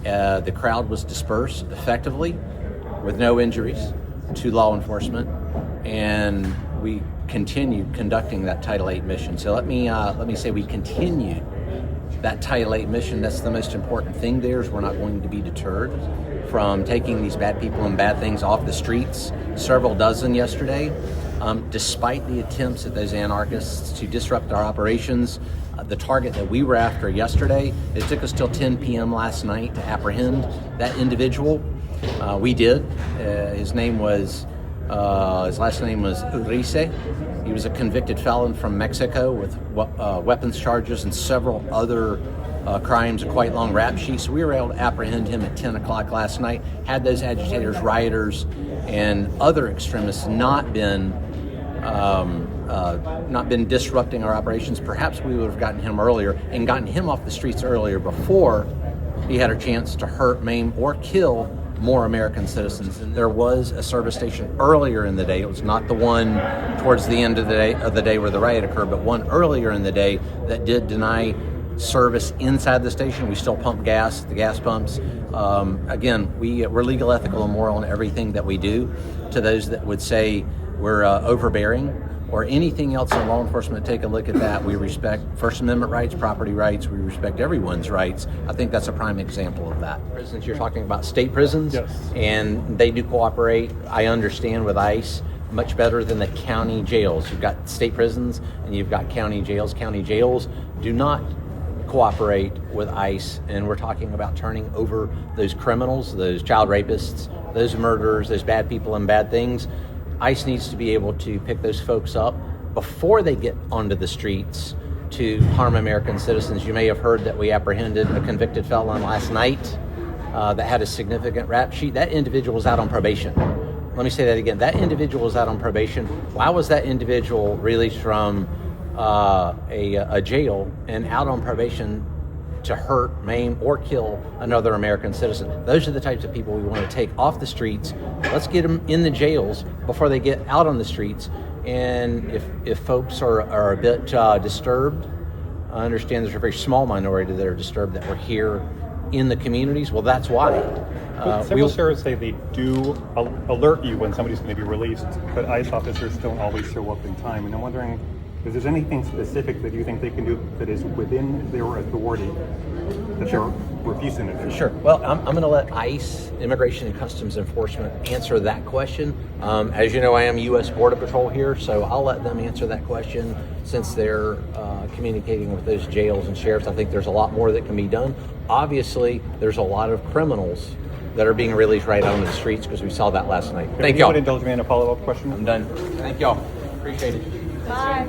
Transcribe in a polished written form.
The crowd was dispersed effectively with no injuries to law enforcement, and we continued conducting that Title VIII mission. So let me say we continued that Title VIII mission. That's the most important thing there, is we're not going to be deterred from taking these bad people and bad things off the streets. Several dozen yesterday. Despite the attempts of those anarchists to disrupt our operations, the target that we were after yesterday, it took us till 10 p.m. last night to apprehend that individual. We did. His last name was Urice. He was a convicted felon from Mexico with weapons charges and several other crimes, a quite long rap sheet. So we were able to apprehend him at 10 o'clock last night. Had those agitators, rioters, and other extremists not been disrupting our operations, perhaps we would have gotten him earlier and gotten him off the streets earlier before he had a chance to hurt, maim, or kill more American citizens. And there was a service station earlier in the day. It was not the one towards the end of the day where the riot occurred, but one earlier in the day that did deny service inside the station. We still pump gas, the gas pumps. Again, we're legal, ethical, and moral in everything that we do. To those that would say we're overbearing or anything else in law enforcement, take a look at that. We respect First Amendment rights, property rights. We respect everyone's rights. I think that's a prime example of that. Prisons, you're talking about state prisons, yes, and they do cooperate, I understand, with ICE much better than the county jails. You've got state prisons and you've got county jails. County jails do not cooperate with ICE, and we're talking about turning over those criminals, those child rapists, those murderers, those bad people and bad things. ICE needs to be able to pick those folks up before they get onto the streets to harm American citizens. You may have heard that we apprehended a convicted felon last night that had a significant rap sheet. That individual was out on probation. Let me say that again. That individual was out on probation. Why was that individual released from a jail and out on probation to hurt, maim, or kill another American citizen? Those are the types of people we want to take off the streets. Let's get them in the jails before they get out on the streets. And if folks are a bit disturbed, I understand there's a very small minority that are disturbed that we're here in the communities. Well, that's why. Several sheriffs say they do alert you when somebody's going to be released, but ICE officers don't always show up in time. And I'm wondering if there's anything specific that you think they can do that is within their authority that Sure. they're refusing to do. Sure. Well, I'm going to let ICE, Immigration and Customs Enforcement, answer that question. As you know, I am U.S. Border Patrol here, so I'll let them answer that question since they're communicating with those jails and sheriffs. I think there's a lot more that can be done. Obviously, there's a lot of criminals that are being released right out on the streets because we saw that last night. Thank y'all. Would indulge me in a follow-up question? I'm done. Thank y'all. Appreciate it. Bye.